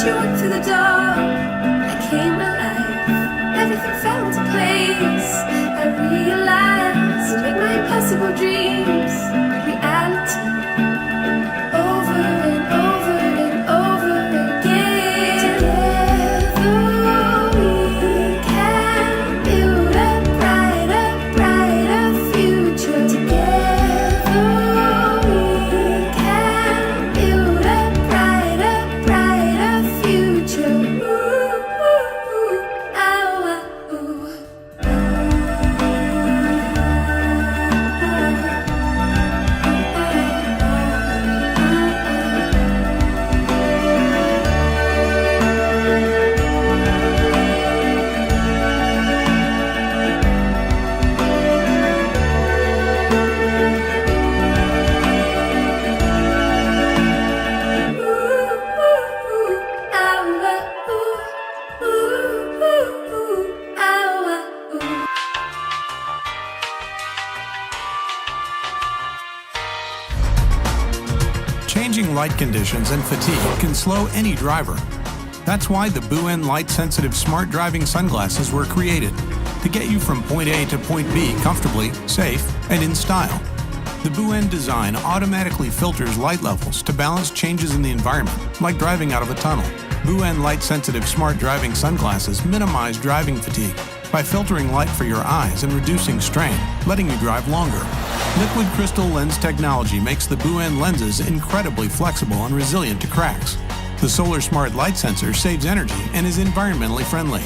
you walked through the door, I came alive. Everything fell into place. I realized make my impossible dreams reality. Over and over and over again. Together we can build a brighter future. Together we can build a brighter future. Ooh, ooh, ooh, ow, ooh. Changing light conditions and fatigue can slow any driver. That's why the BUEN light-sensitive smart driving sunglasses were created, to get you from point A to point B comfortably, safe, and in style. The BUEN design automatically filters light levels to balance changes in the environment, like driving out of a tunnel. BUEN light-sensitive smart driving sunglasses minimize driving fatigue by filtering light for your eyes and reducing strain, letting you drive longer. Liquid crystal lens technology makes the BUEN lenses incredibly flexible and resilient to cracks. The Solar Smart light sensor saves energy and is environmentally friendly.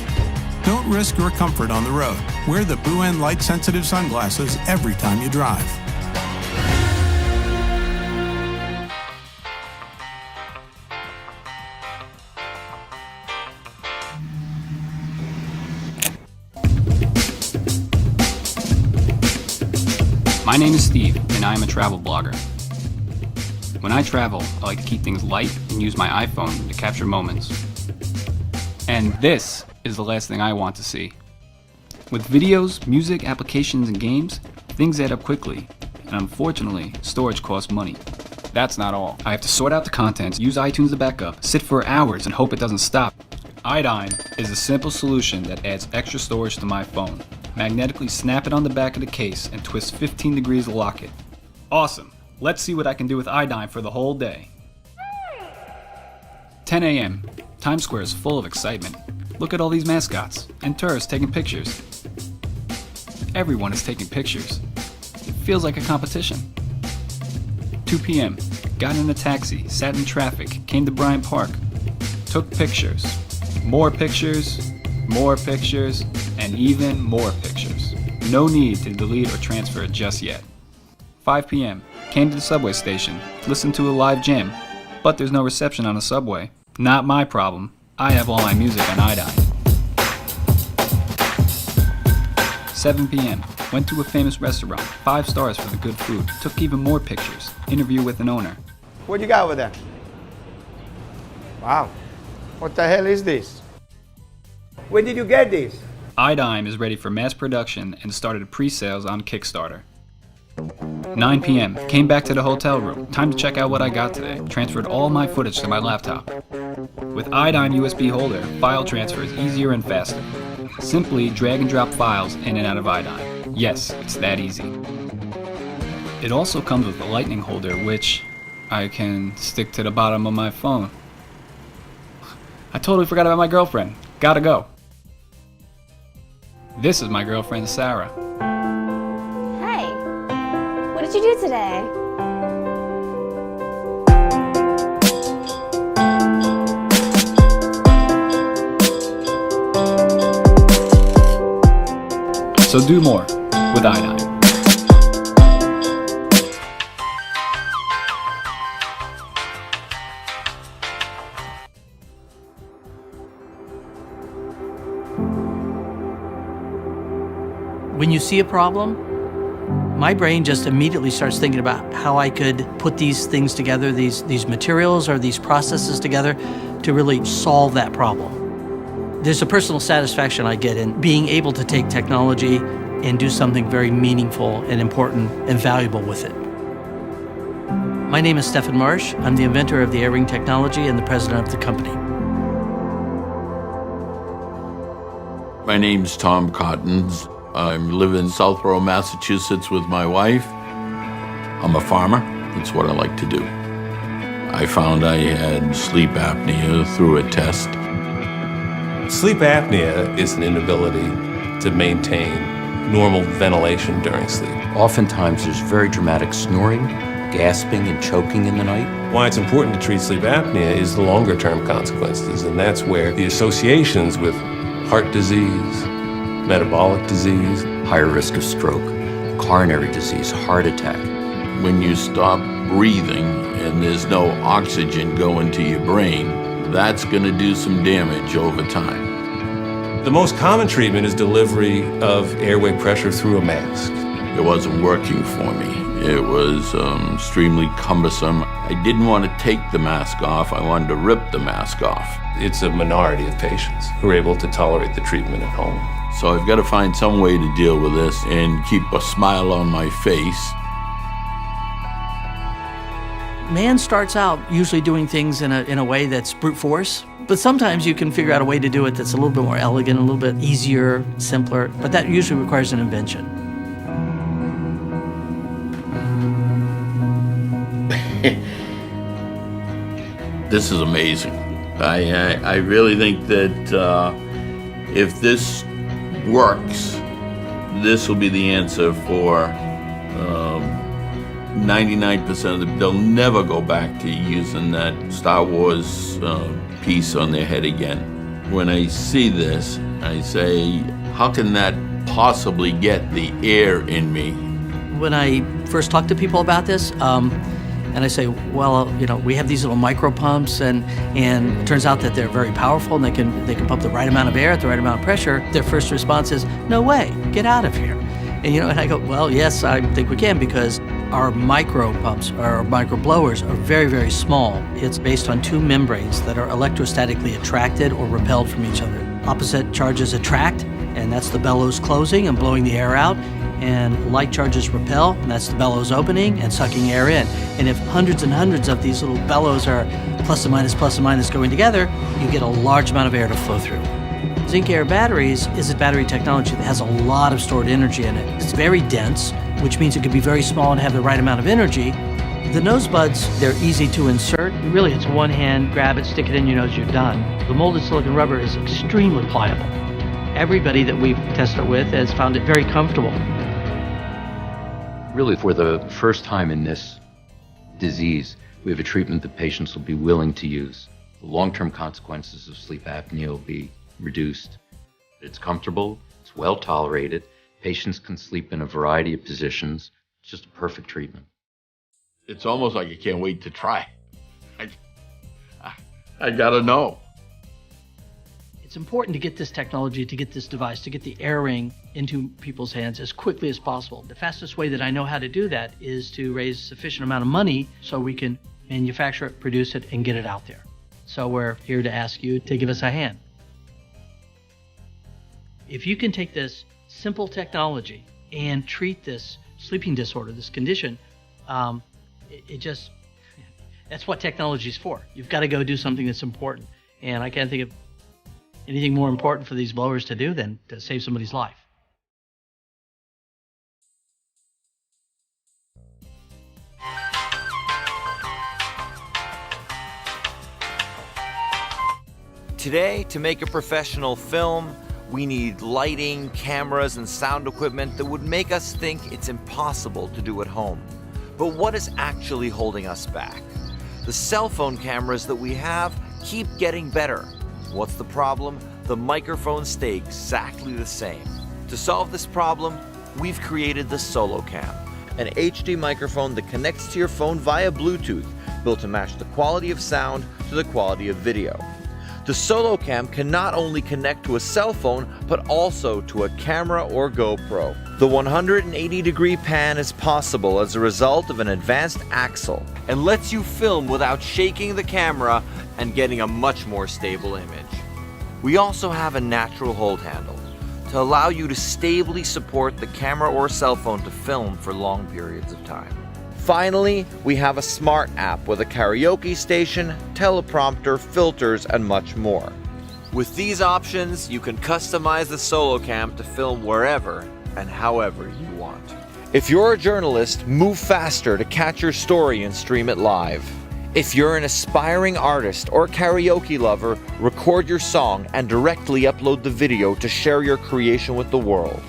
Don't risk your comfort on the road. Wear the BUEN light-sensitive sunglasses every time you drive. My name is Steve, and I am a travel blogger. When I travel, I like to keep things light and use my iPhone to capture moments. And this is the last thing I want to see. With videos, music, applications, and games, things add up quickly, and unfortunately, storage costs money. That's not all. I have to sort out the contents, use iTunes to back up, sit for hours and hope it doesn't stop. iDime is a simple solution that adds extra storage to my phone. Magnetically snap it on the back of the case and twist 15 degrees to lock it. Awesome! Let's see what I can do with iDime for the whole day. 10 a.m. Times Square is full of excitement. Look at all these mascots and tourists taking pictures. Everyone is taking pictures. It feels like a competition. 2 p.m. Got in a taxi, sat in traffic, came to Bryant Park, took pictures. More pictures, and even more pictures. No need to delete or transfer it just yet. 5 p.m. Came to the subway station, listened to a live jam, but there's no reception on the subway. Not my problem. I have all my music on iDime. 7 p.m. Went to a famous restaurant, 5 stars for the good food, took even more pictures, interview with an owner. What you got over there? Wow. What the hell is this? Where did you get this? iDime is ready for mass production and started pre-sales on Kickstarter. 9 p.m. Came back to the hotel room. Time to check out what I got today. Transferred all my footage to my laptop. With iDime USB holder, file transfer is easier and faster. Simply drag and drop files in and out of iDime. Yes, it's that easy. It also comes with a lightning holder, which I can stick to the bottom of my phone. I totally forgot about my girlfriend. Gotta go. This is my girlfriend, Sarah. Hey, what did you do today? So do more with iDime. When you see a problem, my brain just immediately starts thinking about how I could put these things together, these materials or these processes together to really solve that problem. There's a personal satisfaction I get in being able to take technology and do something very meaningful and important and valuable with it. My name is Stefan Marsh. I'm the inventor of the Air Ring technology and the president of the company. My name's Tom Cottons. I live in Southborough, Massachusetts with my wife. I'm a farmer. That's what I like to do. I found I had sleep apnea through a test. Sleep apnea is an inability to maintain normal ventilation during sleep. Oftentimes there's very dramatic snoring, gasping, and choking in the night. Why it's important to treat sleep apnea is the longer term consequences, and that's where the associations with heart disease, metabolic disease, Higher risk of stroke, coronary disease, heart attack. When you stop breathing and there's no oxygen going to your brain, that's going to do some damage over time. The most common treatment is delivery of airway pressure through a mask. It wasn't working for me. It was extremely cumbersome. I didn't want to take the mask off. I wanted to rip the mask off. It's a minority of patients who are able to tolerate the treatment at home. So I've got to find some way to deal with this and keep a smile on my face. Man starts out usually doing things in a way that's brute force, but sometimes you can figure out a way to do it that's a little bit more elegant, a little bit easier, simpler, but that usually requires an invention. This is amazing. I really think that if this works, this will be the answer for 99% of them. They'll never go back to using that Star Wars piece on their head again. When I see this, I say, how can that possibly get the air in me? When I first talk to people about this, and I say, well, we have these little micro pumps, and it turns out that they're very powerful, and they can pump the right amount of air at the right amount of pressure. Their first response is, no way, get out of here. And and I go, well, yes, I think we can, because our micro pumps, our micro blowers, are very, very small. It's based on two membranes that are electrostatically attracted or repelled from each other. Opposite charges attract, and that's the bellows closing and blowing the air out. And like charges repel, and that's the bellows opening and sucking air in. And if hundreds and hundreds of these little bellows are plus and minus going together, you get a large amount of air to flow through. Zinc Air Batteries is a battery technology that has a lot of stored energy in it. It's very dense, which means it can be very small and have the right amount of energy. The nose buds, they're easy to insert. Really, it's one hand, grab it, stick it in your nose, you're done. The molded silicone rubber is extremely pliable. Everybody that we've tested it with has found it very comfortable. Really, for the first time in this disease, we have a treatment that patients will be willing to use. The long-term consequences of sleep apnea will be reduced. It's comfortable, it's well tolerated, patients can sleep in a variety of positions. It's just a perfect treatment. It's almost like I can't wait to try. I gotta know. It's important to get this technology, to get this device, to get the air ring into people's hands as quickly as possible. The fastest way that I know how to do that is to raise sufficient amount of money so we can manufacture it, produce it, and get it out there. So we're here to ask you to give us a hand. If you can take this simple technology and treat this sleeping disorder, this condition, that's what technology is for. You've got to go do something that's important. And I can't think of anything more important for these blowers to do than to save somebody's life. Today, to make a professional film, we need lighting, cameras, and sound equipment that would make us think it's impossible to do at home. But what is actually holding us back? The cell phone cameras that we have keep getting better. What's the problem? The microphones stay exactly the same. To solve this problem, we've created the SoloCam, an HD microphone that connects to your phone via Bluetooth, built to match the quality of sound to the quality of video. The SoloCam can not only connect to a cell phone, but also to a camera or GoPro. The 180-degree pan is possible as a result of an advanced axle and lets you film without shaking the camera and getting a much more stable image. We also have a natural hold handle to allow you to stably support the camera or cell phone to film for long periods of time. Finally, we have a smart app with a karaoke station, teleprompter, filters, and much more. With these options, you can customize the solo cam to film wherever and however you want. If you're a journalist, move faster to catch your story and stream it live. If you're an aspiring artist or karaoke lover, record your song and directly upload the video to share your creation with the world.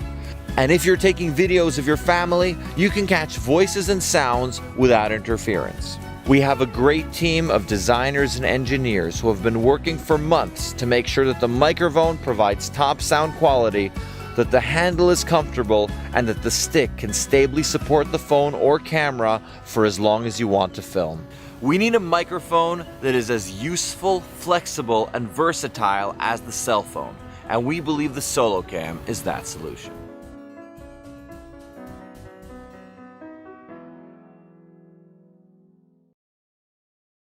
And if you're taking videos of your family, you can catch voices and sounds without interference. We have a great team of designers and engineers who have been working for months to make sure that the microphone provides top sound quality, that the handle is comfortable, and that the stick can stably support the phone or camera for as long as you want to film. We need a microphone that is as useful, flexible, and versatile as the cell phone, and we believe the SoloCam is that solution.